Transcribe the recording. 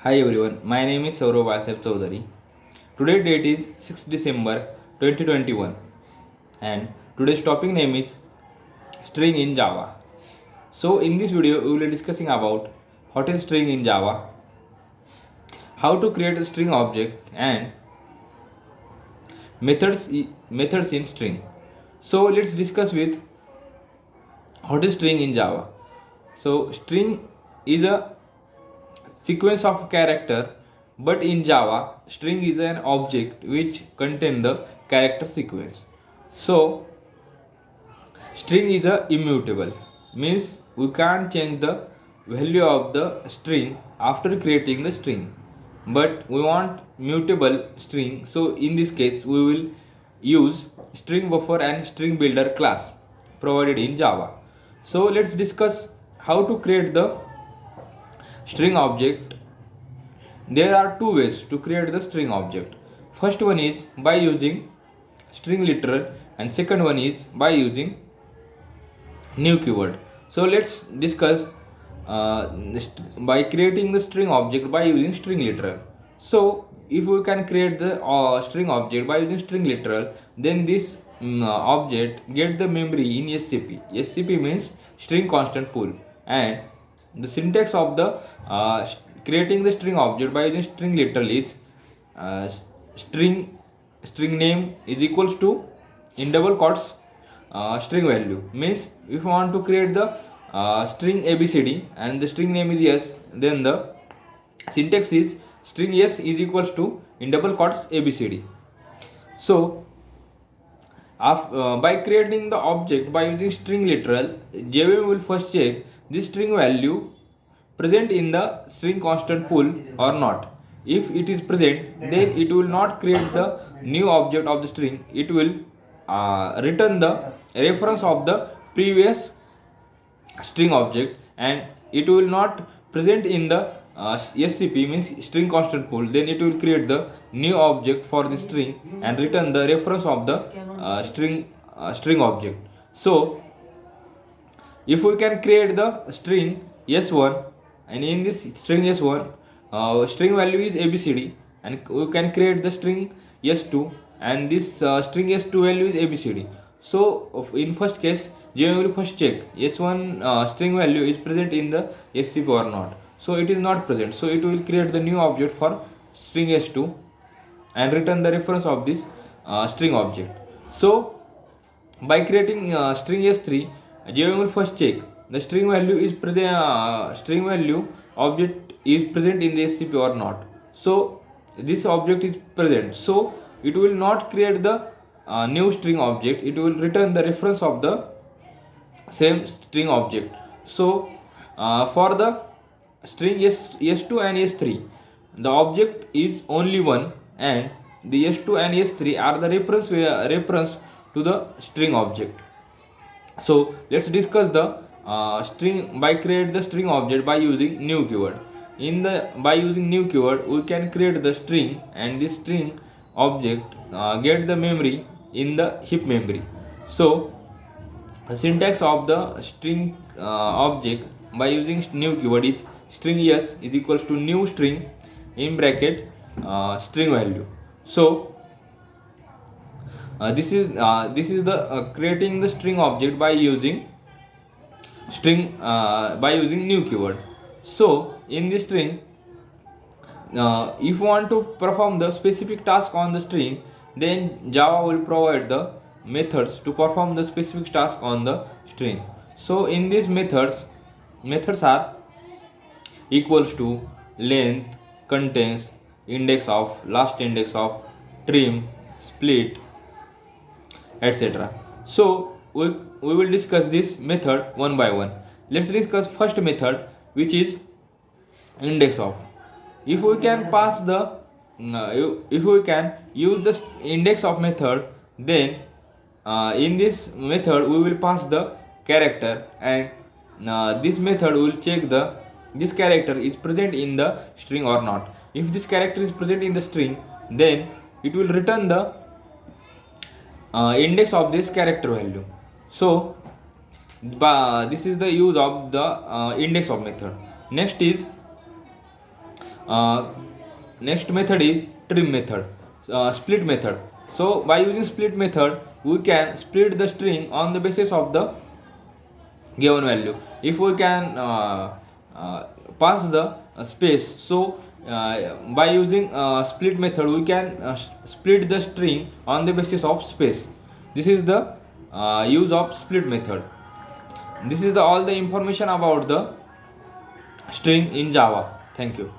Hi everyone, my name is Saurav Asif Chaudhary. Today date is 6 December 2021 and today's topic name is string in Java. So in this video we will be discussing about what is string in Java, how to create a string object and methods in string. So let's discuss with what is string in Java. So string is a sequence of character, but in Java string is an object which contain the character sequence. So string is a immutable, means we can't change the value of the string after creating the string, but we want mutable string. So in this case we will use string buffer and string builder class provided in Java. So let's discuss how to create the string object. There are two ways to create the string object. First one is by using string literal and second one is by using new keyword. So let's discuss by creating the string object by using string literal. So if we can create the string object by using string literal, then this object get the memory in SCP. SCP means string constant pool, and the syntax of the creating the string object by using string literal is uh, string string name is equals to in double quotes string value. Means if you want to create the string abcd and the string name is yes, then the syntax is string yes is equals to in double quotes abcd. So by creating the object by using string literal, JVM will first check this string value present in the string constant pool or not. If it is present, then it will not create the new object of the string. It will return the reference of the previous string object, and it will not present in the SCP means string constant pool. Then it will create the new object for the string and return the reference of the string object. So if we can create the string s1, and in this string s1 string value is abcd, and we can create the string s2 and this string s2 value is abcd. So in first case JVM will first check s1 string value is present in the SCP or not. So it is not present, so it will create the new object for string s2 and return the reference of this string object. So by creating string s3, JVM will first check the string value is string value object is present in the SCP or not. So this object is present, so it will not create the new string object. It will return the reference of the same string object. So for the string s2 and s3, the object is only one, and the s2 and s3 are the reference to the string object. So let's discuss the string by create the string object by using new keyword. By using new keyword we can create the string, and this string object get the memory in the heap memory. So the syntax of the string object by using new keyword is string s is equals to new string in bracket string value. So this is the creating the string object by using new keyword. So in this string, if you want to perform the specific task on the string, then Java will provide the methods to perform the specific task on the string. So in these methods are equals to length, contains, index of, last index of, trim, split, etc. So we will discuss this method one by one. Let's discuss first method, which is index of. If we can pass the if we can use the index of method, then in this method we will pass the character, and this method will check the this character is present in the string or not. If this character is present in the string, then it will return the index of this character value. So this is the use of the index of method. Next is Next method is trim method, split method. So by using split method, we can split the string on the basis of the given value. If we can pass the space, so by using split method we can split the string on the basis of space. This is the use of split method. This is all the information about the string in Java. Thank you.